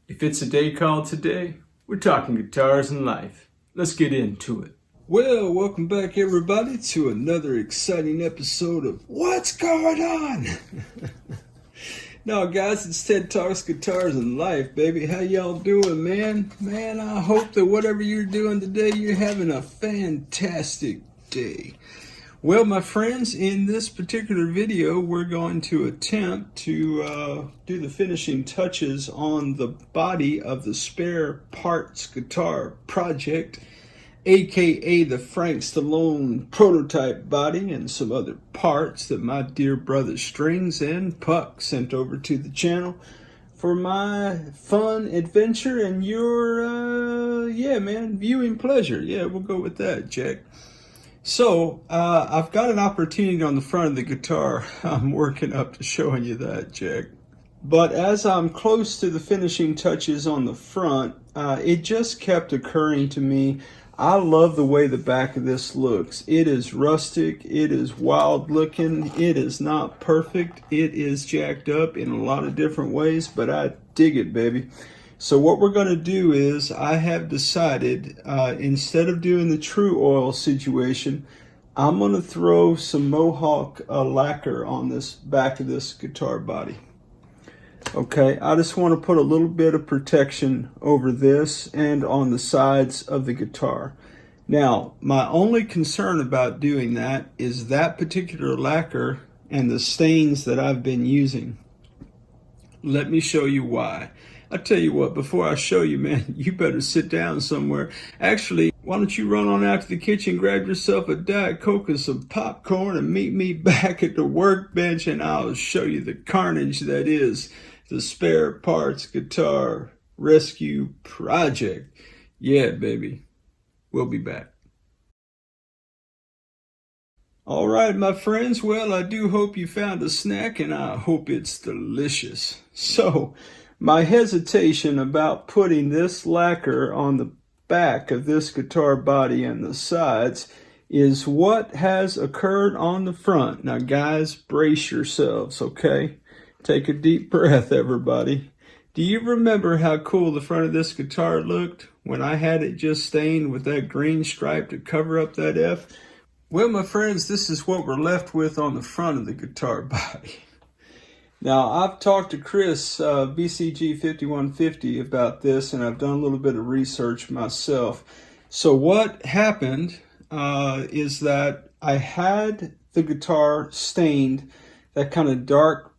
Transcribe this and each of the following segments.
If it's a day called today, we're talking guitars and life. Let's get into it. Well, welcome back everybody to another exciting episode of What's Going On? Now guys, it's Ted Talks Guitars and Life, baby. How y'all doing, man? Man, I hope that whatever you're doing today, you're having a fantastic day. Well, my friends, in this particular video, we're going to attempt to do the finishing touches on the body of the spare parts guitar project, aka the Frank Stallone prototype body, and some other parts that my dear brother Strings and Puck sent over to the channel for my fun adventure and your viewing pleasure. Yeah, we'll go with that, Jack. So I've got an opportunity on the front of the guitar. I'm working up to showing you that, Jack. But as I'm close to the finishing touches on the front, it just kept occurring to me, I love the way the back of this looks. It is rustic, it is wild looking, it is not perfect, it is jacked up in a lot of different ways, but I dig it, baby. So what we're going to do is, I have decided, instead of doing the true oil situation, I'm going to throw some Mohawk lacquer on this back of this guitar body. Okay, I just want to put a little bit of protection over this and on the sides of the guitar. Now, my only concern about doing that is that particular lacquer and the stains that I've been using. Let me show you why. I'll tell you what, before I show you, man, you better sit down somewhere. Actually, why don't you run on out to the kitchen, grab yourself a Diet Coke and some popcorn and meet me back at the workbench, and I'll show you the carnage that is the spare parts guitar rescue project. Yeah, baby. We'll be back. All right, my friends. Well, I do hope you found a snack, and I hope it's delicious. So, my hesitation about putting this lacquer on the back of this guitar body and the sides is what has occurred on the front. Now, guys, brace yourselves, okay? Take a deep breath, everybody. Do you remember how cool the front of this guitar looked when I had it just stained with that green stripe to cover up that F? Well, my friends, this is what we're left with on the front of the guitar body. Now, I've talked to Chris, BCG 5150, about this, and I've done a little bit of research myself. So what happened is that I had the guitar stained that kind of dark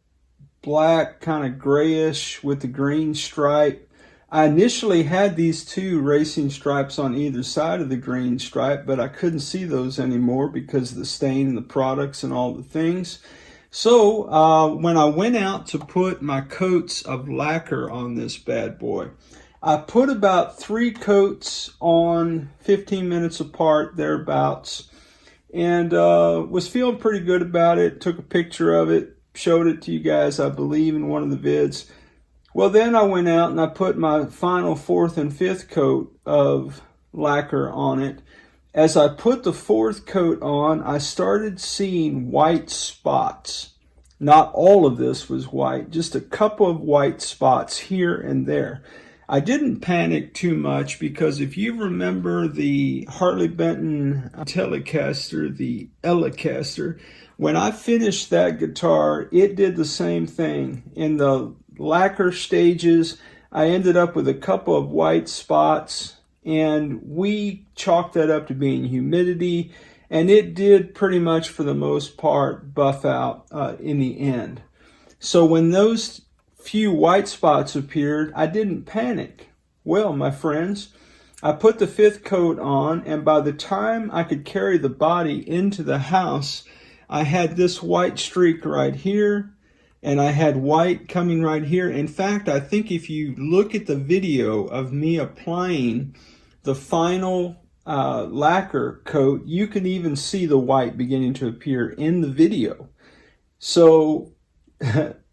black, kind of grayish with the green stripe. I initially had these two racing stripes on either side of the green stripe, but I couldn't see those anymore because of the stain and the products and all the things. So when I went out to put my coats of lacquer on this bad boy, I put about 3 coats on 15 minutes apart, thereabouts, and was feeling pretty good about it. Took a picture of it, showed it to you guys, I believe, in one of the vids. Well, then I went out and I put my final 4th and 5th coat of lacquer on it. As I put the 4th coat on, I started seeing white spots. Not all of this was white, just a couple of white spots here and there. I didn't panic too much because if you remember the Harley Benton Telecaster, the Ellacaster, when I finished that guitar, it did the same thing. In the lacquer stages, I ended up with a couple of white spots, and we chalked that up to being humidity, and it did pretty much, for the most part, buff out in the end. So when those few white spots appeared, I didn't panic. Well, my friends, I put the 5th coat on, and by the time I could carry the body into the house, I had this white streak right here, and I had white coming right here. In fact, I think if you look at the video of me applying the final lacquer coat, you can even see the white beginning to appear in the video. So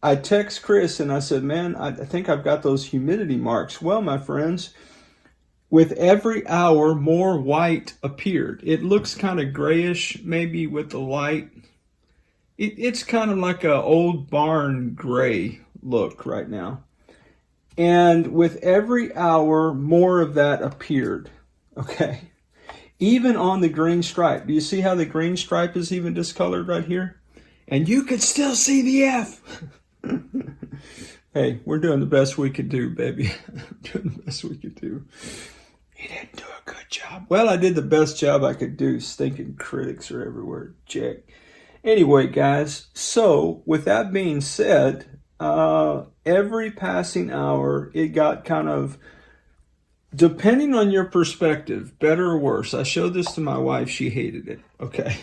I text Chris and I said, man, I think I've got those humidity marks. Well, my friends, with every hour, more white appeared. It looks kind of grayish, maybe with the light. It's kind of like an old barn gray look right now. And with every hour, more of that appeared. Okay. Even on the green stripe. Do you see how the green stripe is even discolored right here? And you could still see the F. Hey, we're doing the best we could do, baby. Doing the best we could do. You didn't do a good job. Well, I did the best job I could do. Stinking critics are everywhere. Jack. Anyway, guys, so with that being said, every passing hour, it got kind of, depending on your perspective, better or worse. I showed this to my wife. She hated it. Okay.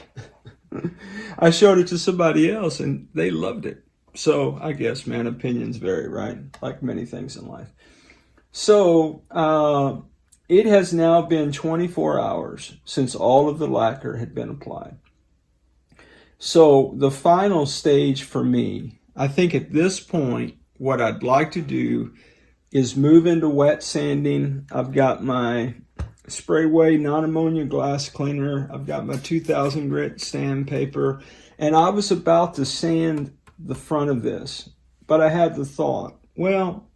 I showed it to somebody else and they loved it. So I guess, man, opinions vary, right? Like many things in life. So it has now been 24 hours since all of the lacquer had been applied. So the final stage for me, I think at this point, what I'd like to do is move into wet sanding. I've got my Sprayway non-ammonia glass cleaner. I've got my 2000 grit sandpaper. And I was about to sand the front of this, but I had the thought, well,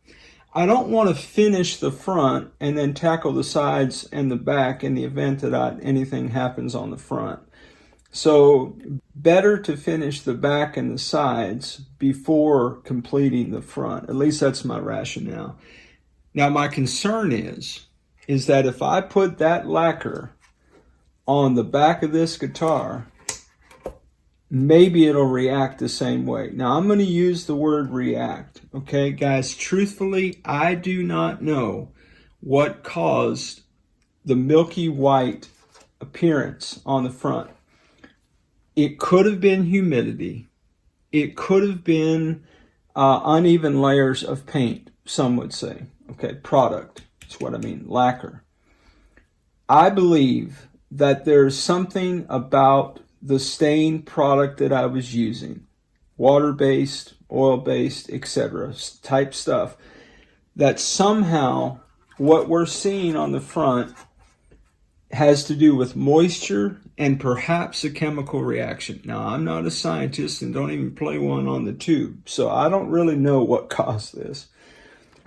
I don't want to finish the front and then tackle the sides and the back in the event that anything happens on the front. So better to finish the back and the sides before completing the front. At least that's my rationale. Now my concern is that if I put that lacquer on the back of this guitar, maybe it'll react the same way. Now I'm going to use the word react. Okay, guys, truthfully, I do not know what caused the milky white appearance on the front. It could have been humidity. It could have been uneven layers of paint, some would say. Okay, product. That's what I mean, lacquer. I believe that there's something about the stain product that I was using, water-based, oil-based, etc. type stuff, that somehow what we're seeing on the front has to do with moisture and perhaps a chemical reaction. Now, I'm not a scientist and don't even play one on the tube, so I don't really know what caused this.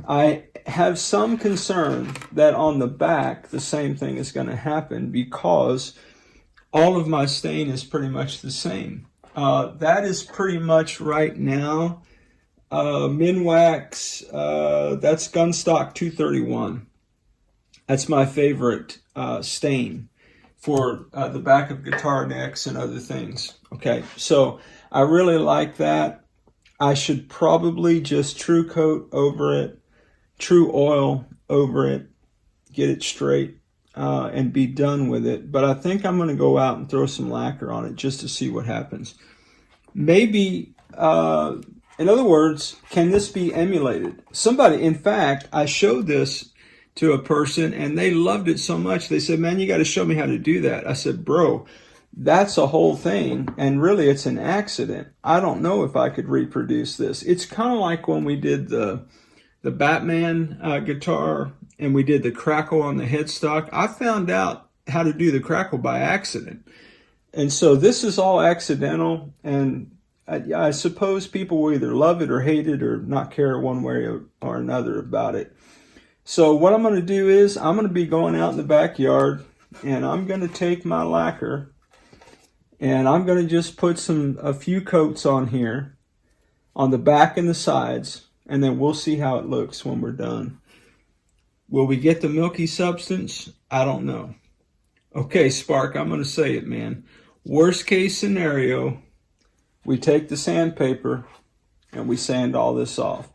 I have some concern that on the back, the same thing is going to happen because all of my stain is pretty much the same. That is pretty much right now Minwax, that's Gunstock 231. That's my favorite stain for the back of guitar necks and other things. Okay, so I really like that. I should probably just true coat over it, true oil over it, get it straight, and be done with it. But I think I'm going to go out and throw some lacquer on it just to see what happens. Maybe, in other words, can this be emulated? Somebody, in fact, I showed this to a person and they loved it so much. They said, man, you got to show me how to do that. I said, bro, that's a whole thing. And really, it's an accident. I don't know if I could reproduce this. It's kind of like when we did the Batman guitar and we did the crackle on the headstock. I found out how to do the crackle by accident. And so this is all accidental. And I suppose people will either love it or hate it or not care one way or another about it. So what I'm going to do is I'm going to be going out in the backyard and I'm going to take my lacquer and I'm going to just put a few coats on here on the back and the sides, and then we'll see how it looks when we're done. Will we get the milky substance? I don't know. Okay, Spark, I'm going to say it, man. Worst case scenario, we take the sandpaper and we sand all this off.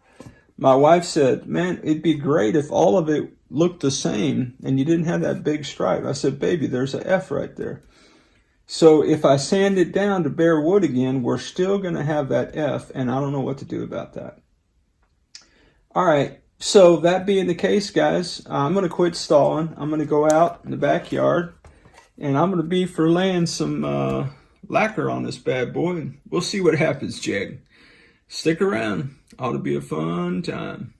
My wife said, man, it'd be great if all of it looked the same and you didn't have that big stripe. I said, baby, there's an F right there. So if I sand it down to bare wood again, we're still going to have that F, and I don't know what to do about that. All right, so that being the case, guys, I'm going to quit stalling. I'm going to go out in the backyard, and I'm going to be for laying some lacquer on this bad boy, and we'll see what happens, Jag. Stick around. Ought to be a fun time.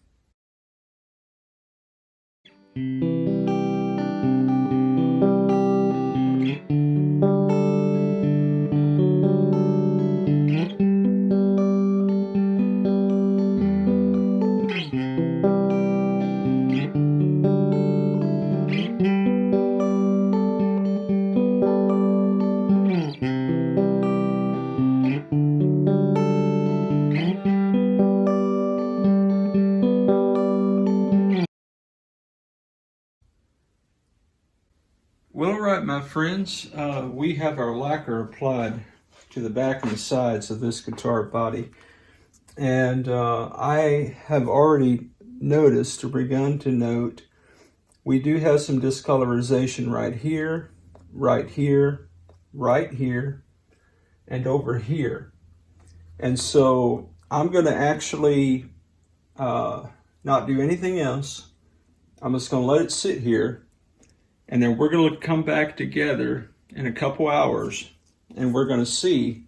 Well, all right, my friends, we have our lacquer applied to the back and the sides of this guitar body. And I have already noticed or begun to note we do have some discolorization right here, right here, right here, and over here. And so I'm going to actually not do anything else. I'm just going to let it sit here, and then we're going to come back together in a couple hours, and we're going to see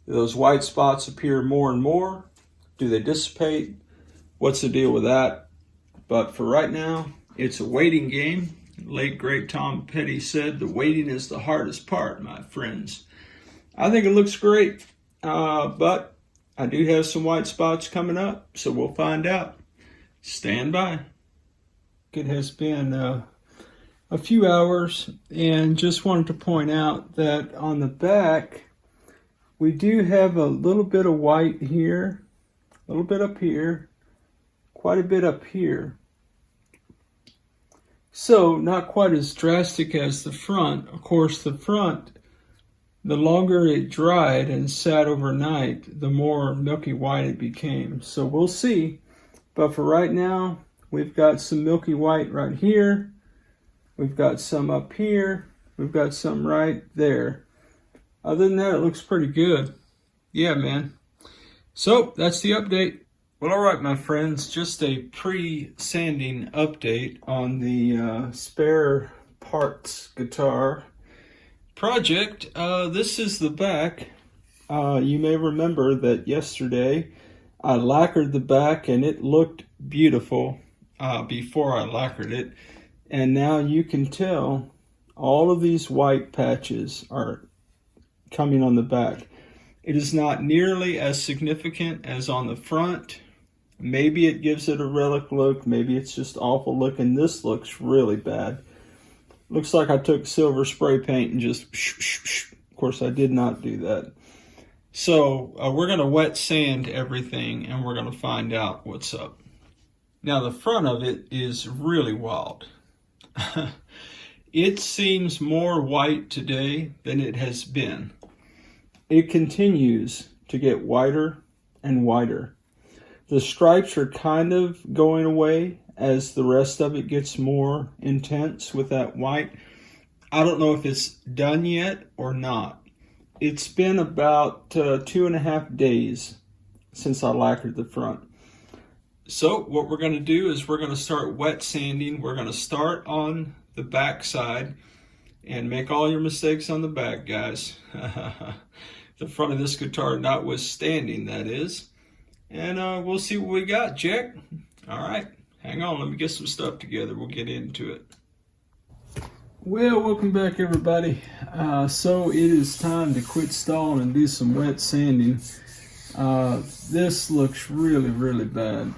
those white spots appear more and more. Do they dissipate? What's the deal with that? But for right now, it's a waiting game. Late great Tom Petty said, the waiting is the hardest part, my friends. I think it looks great, but I do have some white spots coming up, so we'll find out. Stand by. It has been a few hours, and just wanted to point out that on the back, we do have a little bit of white here, a little bit up here, quite a bit up here. So not quite as drastic as the front. Of course, the front, the longer it dried and sat overnight, the more milky white it became. So we'll see. But for right now, we've got some milky white right here. We've got some up here. We've got some right there. Other than that, it looks pretty good. Yeah, man. So that's the update. Well, all right, my friends, just a pre-sanding update on the spare parts guitar project. This is the back. You may remember that yesterday I lacquered the back and it looked beautiful before I lacquered it. And now you can tell all of these white patches are coming on the back. It is not nearly as significant as on the front. Maybe it gives it a relic look. Maybe it's just awful looking. This looks really bad. Looks like I took silver spray paint and just Of course, I did not do that. So we're going to wet sand everything and we're going to find out what's up. Now the front of it is really wild. It seems more white today than it has been. It continues to get whiter and whiter. The stripes are kind of going away as the rest of it gets more intense with that white. I don't know if it's done yet or not. It's been about 2.5 days since I lacquered the front. So what we're going to do is we're going to start wet sanding. We're going to start on the back side and make all your mistakes on the back, guys. The front of this guitar notwithstanding, that is. And we'll see what we got, Jack. All right, hang on. Let me get some stuff together. We'll get into it. Well, welcome back, everybody. So it is time to quit stalling and do some wet sanding. This looks really, really bad.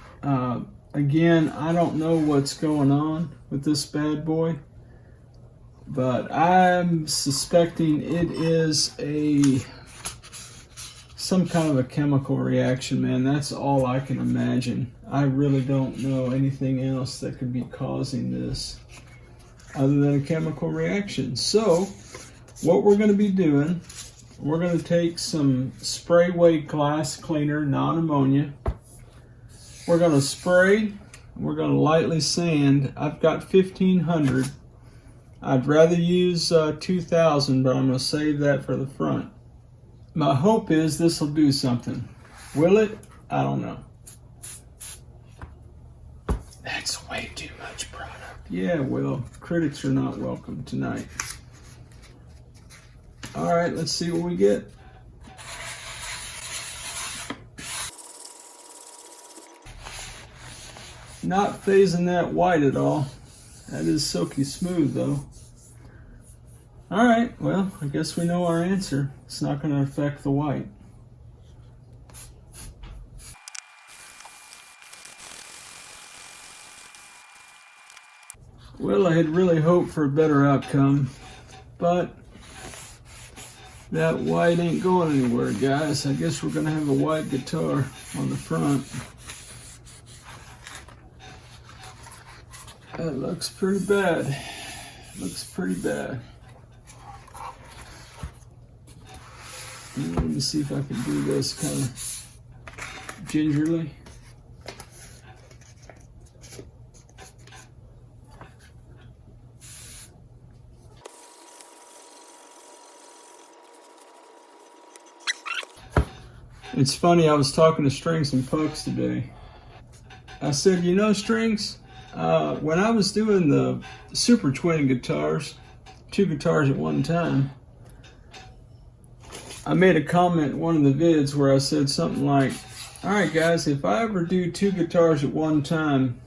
Again, I don't know what's going on with this bad boy, but I'm suspecting it is some kind of a chemical reaction, man. That's all I can imagine. I really don't know anything else that could be causing this other than a chemical reaction. So what we're going to be doing, we're going to take some spray weight glass cleaner, non-ammonia. We're going to spray, we're going to lightly sand. I've got 1500. I'd rather use 2000, but I'm going to save that for the front. My hope is this will do something. Will it? I don't know. That's way too much product. Yeah, well, critics are not welcome tonight. All right, let's see what we get. Not phasing that white at all. That is silky smooth though. All right, well, I guess we know our answer. It's not going to affect the white. Well, I had really hoped for a better outcome, but that white ain't going anywhere, guys. I guess we're going to have a white guitar on the front. That looks pretty bad. Looks pretty bad. Let me see if I can do this kind of gingerly. It's funny, I was talking to Strings and Pucks today. I said, you know, Strings, when I was doing the super twin guitars, 2 guitars at one time, I made a comment in one of the vids where I said something like, all right guys, if I ever do 2 guitars at one time,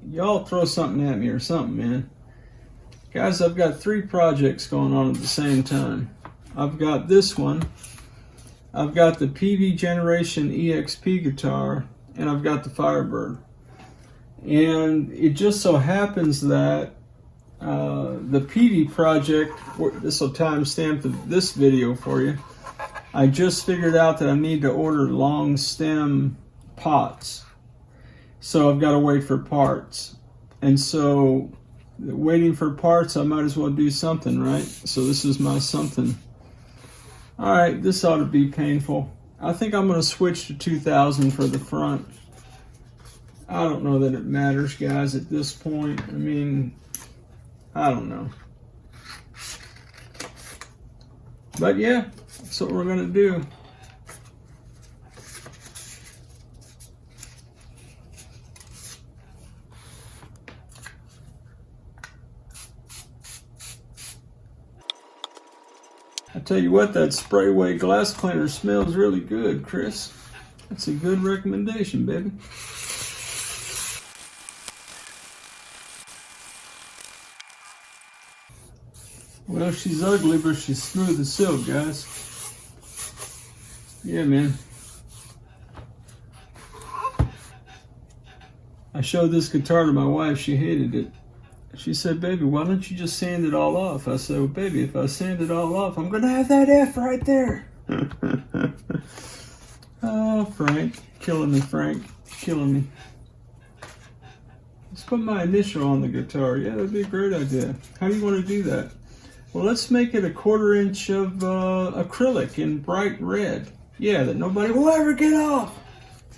y'all throw something at me or something, man. Guys, I've got 3 projects going on at the same time. I've got this one, I've got the Peavey Generation EXP guitar, and I've got the Firebird. And it just so happens that the Peavey project, this will timestamp this video for you, I just figured out that I need to order long stem pots. So I've got to wait for parts. And so waiting for parts, I might as well do something, right? So this is my something. All right, this ought to be painful. I think I'm going to switch to 2000 for the front. I don't know that it matters, guys, at this point. I mean, I don't know. But yeah, that's what we're going to do. I tell you what, that Sprayway glass cleaner smells really good, Chris. That's a good recommendation, baby. Well, she's ugly, but she's smooth as silk, guys. Yeah, man. I showed this guitar to my wife. She hated it. She said, baby, why don't you just sand it all off? I said, well, baby, if I sand it all off, I'm going to have that F right there. Oh, Frank. Killing me, Frank. Killing me. Let's put my initial on the guitar. Yeah, that'd be a great idea. How do you want to do that? Well, let's make it a 1/4 inch of acrylic in bright red. Yeah, that nobody will ever get off.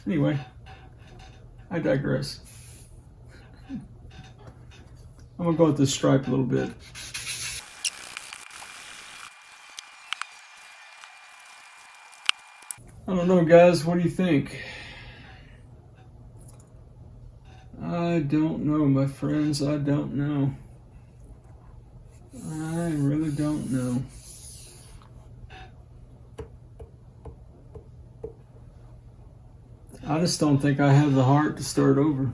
Anyway, I digress. I'm going to go with this stripe a little bit. I don't know, guys. What do you think? I don't know, my friends. I don't know. I really don't know. I just don't think I have the heart to start over.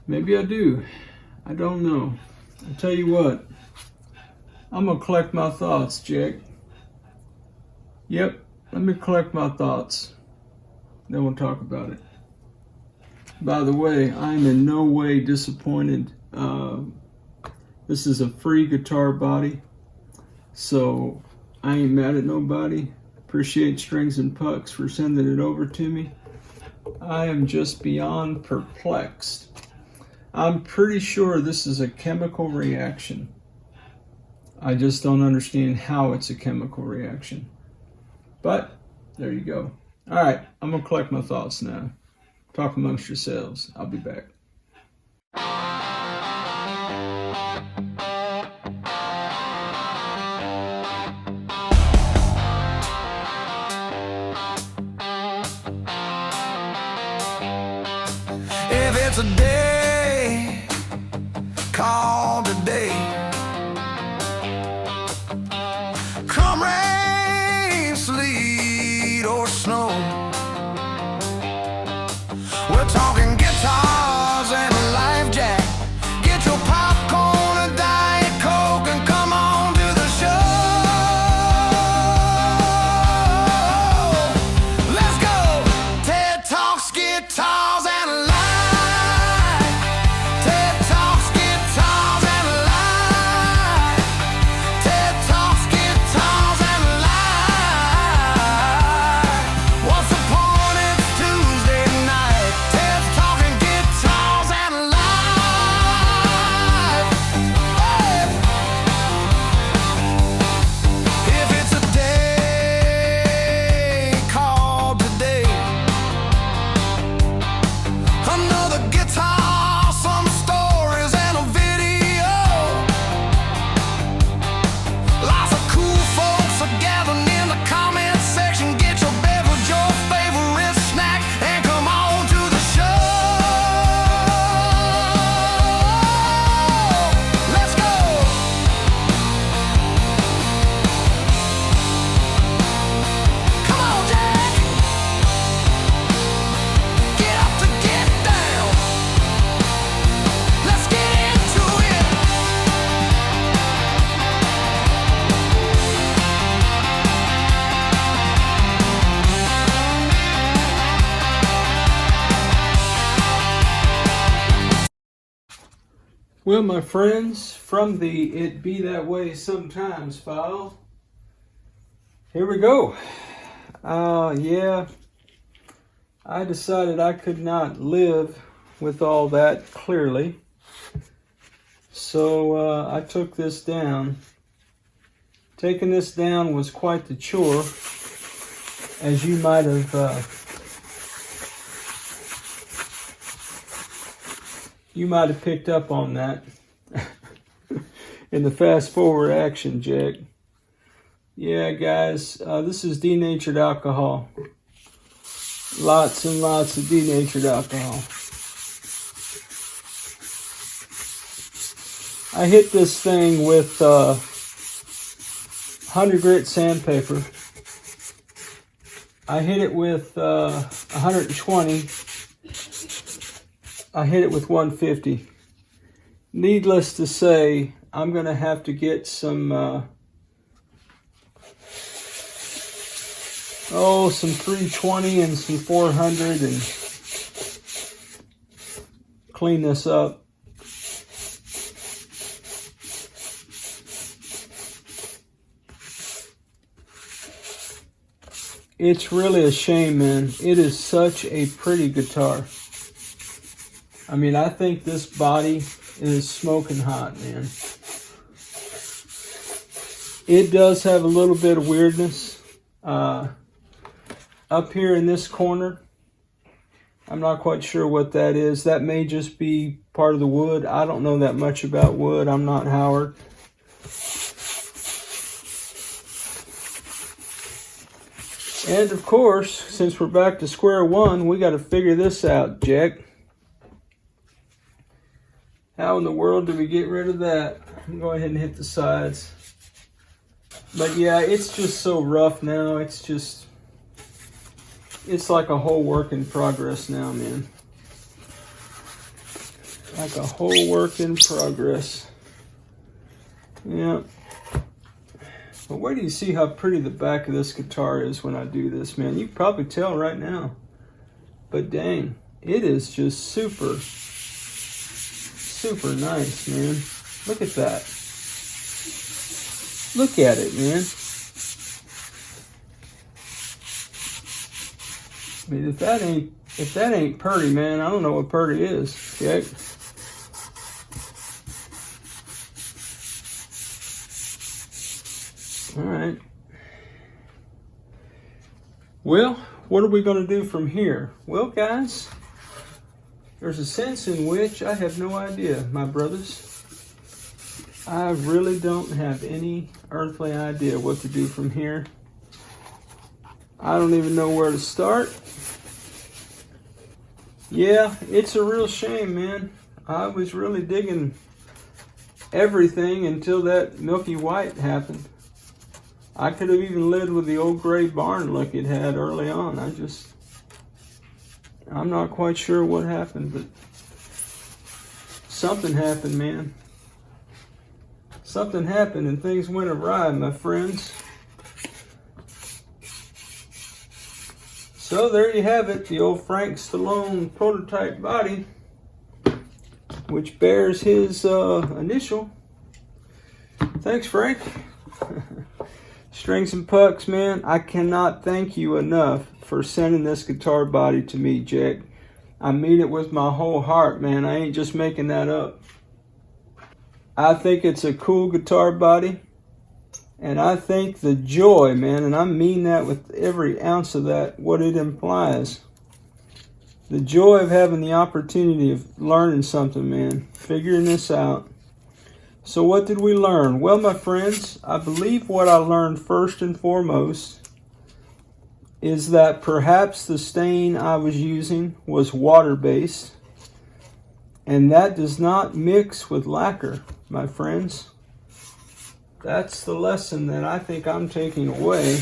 Maybe I do. I don't know. I'll tell you what. I'm going to collect my thoughts, Jack. Yep, let me collect my thoughts. Then we'll talk about it. By the way, I'm in no way disappointed. This is a free guitar body, so I ain't mad at nobody. Appreciate Strings and Pucks for sending it over to me. I am just beyond perplexed. I'm pretty sure this is a chemical reaction. I just don't understand how it's a chemical reaction. But there you go. All right, I'm gonna collect my thoughts now. Talk amongst yourselves. I'll be back. If it's a day called today, come rain, sleet, or snow, we're talking guitars and a life jack. Get your popcorn and Diet Coke and come on to the show. Let's go. TED Talks, guitars, and life. TED Talks, guitars, Well, my friends, from the It Be That Way Sometimes file, here we go. Yeah, I decided I could not live with all that clearly. So I took this down. Taking this down was quite the chore, as you might have picked up on that in the fast forward action, Jack. Yeah, guys, this is denatured alcohol. Lots and lots of denatured alcohol. I hit this thing with 100 grit sandpaper. I hit it with 120. I hit it with 150. Needless to say, I'm going to have to get some 320 and some 400 and clean this up. It's really a shame, man. It is such a pretty guitar. I mean, I think this body is smoking hot, man. It does have a little bit of weirdness up here in this corner. I'm not quite sure what that is. That may just be part of the wood. I don't know that much about wood. I'm not Howard. And of course, since we're back to square one, we got to figure this out, Jack. How in the world do we get rid of that? Go ahead and hit the sides. But yeah, it's just so rough now. It's like a whole work in progress now, man. Like a whole work in progress. Yeah. But where do you see how pretty the back of this guitar is when I do this, man? You can probably tell right now. But dang, it is just super nice, man. Look at that. Look at it, man. I mean, if that ain't pretty, man, I don't know what pretty is, Jack. All right. Well, what are we going to do from here? Well, guys, there's a sense in which I have no idea, my brothers. I really don't have any earthly idea what to do from here. I don't even know where to start. Yeah, it's a real shame, man. I was really digging everything until that milky white happened. I could have even lived with the old gray barn look it had early on. I'm not quite sure what happened, but something happened, man. Something happened and things went awry, my friends. So there you have it, the old Frank Stallone prototype body, which bears his initial. Thanks, Frank. Strings and Pucks, man, I cannot thank you enough for sending this guitar body to me, Jack. I mean it with my whole heart, man. I ain't just making that up. I think it's a cool guitar body. And I think the joy, man, and I mean that with every ounce of that, what it implies. The joy of having the opportunity of learning something, man. Figuring this out. So what did we learn? Well, my friends, I believe what I learned first and foremost is that perhaps the stain I was using was water-based. And that does not mix with lacquer, my friends. That's the lesson that I think I'm taking away.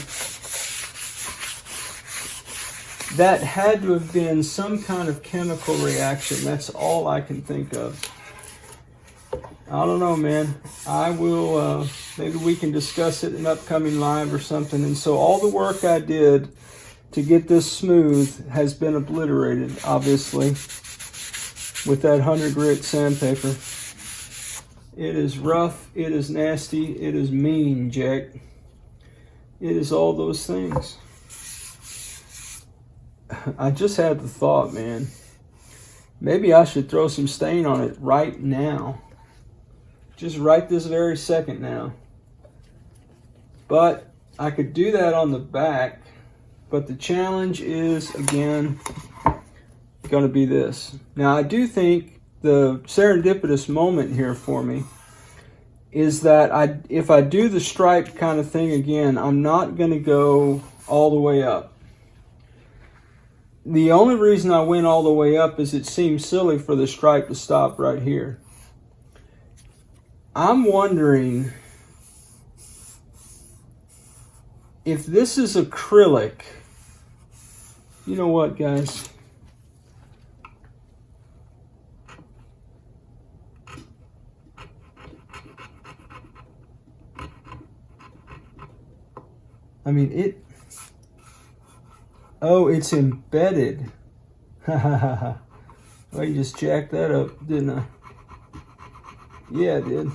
That had to have been some kind of chemical reaction. That's all I can think of. I don't know, man. I will, maybe we can discuss it in an upcoming live or something. And so all the work I did to get this smooth has been obliterated, obviously, with that 100 grit sandpaper. It is rough, it is nasty, it is mean, Jack. It is all those things. I just had the thought, man. Maybe I should throw some stain on it right now. Just right this very second now. But I could do that on the back. But the challenge is, again, going to be this. Now, I do think the serendipitous moment here for me is that if I do the stripe kind of thing again, I'm not going to go all the way up. The only reason I went all the way up is it seems silly for the stripe to stop right here. I'm wondering if this is acrylic. You know what, guys? I mean, oh, it's embedded. Well, you just jacked that up, didn't I? Yeah, I did.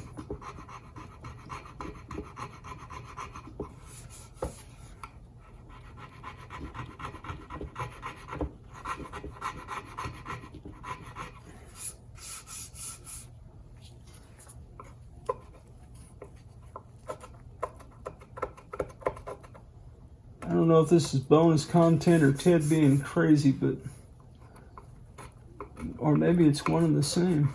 I don't know if this is bonus content or Ted being crazy, but or maybe it's one and the same.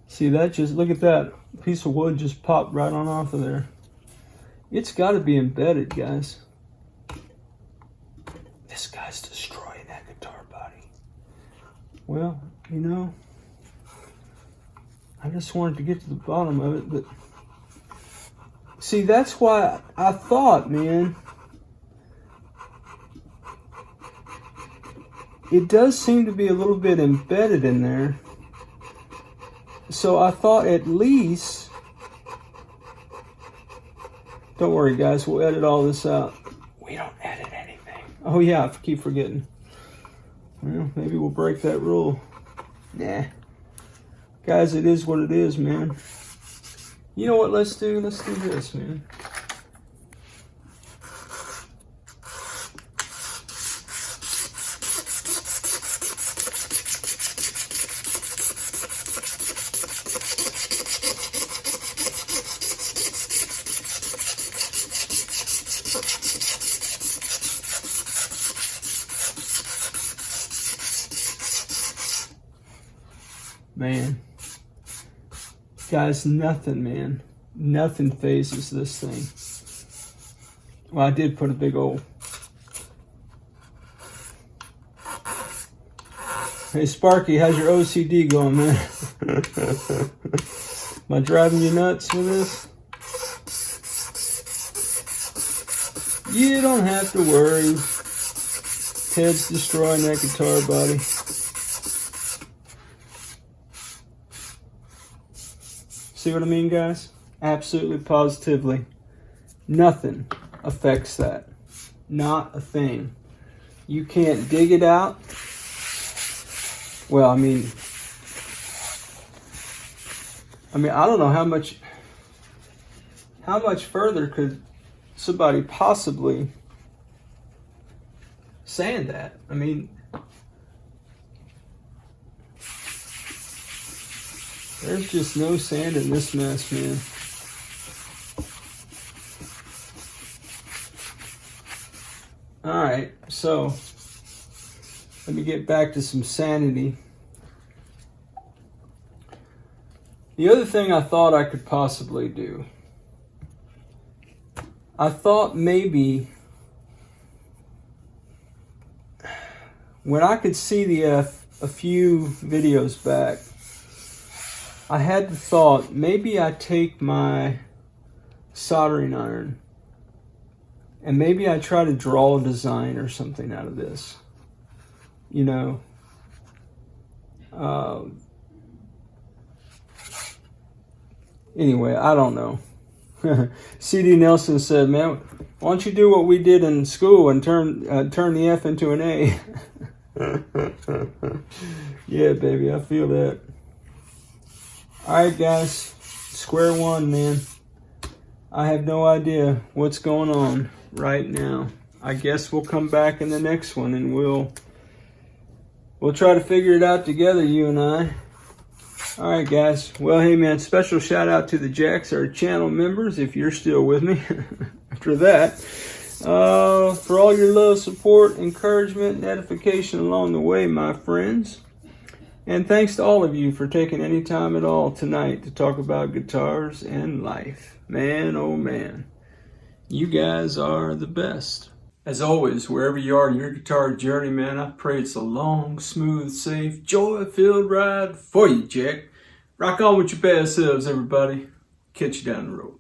See that? Just look at that piece of wood just popped right on off of there. It's got to be embedded, guys. This guy's destroying that guitar body. Well, you know, I just wanted to get to the bottom of it, but see, that's why I thought, man, it does seem to be a little bit embedded in there. So I thought at least, don't worry guys, we'll edit all this out. We don't edit anything. Oh yeah, I keep forgetting. Well, maybe we'll break that rule. Nah. Guys, it is what it is, man. You know what let's do? Let's do this, man. Man, guys, nothing, man. Nothing phases this thing. Well, I did put a big old... Hey, Sparky, how's your OCD going, man? Am I driving you nuts with this? You don't have to worry. Ted's destroying that guitar body. See what I mean, guys? Absolutely, positively. Nothing affects that. Not a thing. You can't dig it out. Well, I mean, I don't know how much further could somebody possibly sand that. I mean, there's just no sand in this mess, man. Alright, so let me get back to some sanity. The other thing I thought I could possibly do, I thought maybe when I could see the a few videos back, I had the thought, maybe I take my soldering iron and maybe I try to draw a design or something out of this. You know, anyway, I don't know. C.D. Nelson said, man, why don't you do what we did in school and turn the F into an A? Yeah, baby, I feel that. Alright, guys. Square one, man. I have no idea what's going on right now. I guess we'll come back in the next one and we'll try to figure it out together, you and I. Alright, guys. Well, hey, man, special shout out to the Jacks, our channel members, if you're still with me after that. For all your love, support, encouragement, and edification along the way, my friends. And thanks to all of you for taking any time at all tonight to talk about guitars and life. Man, oh man, you guys are the best. As always, wherever you are in your guitar journey, man, I pray it's a long, smooth, safe, joy-filled ride for you, Jack. Rock on with your best selves, everybody. Catch you down the road.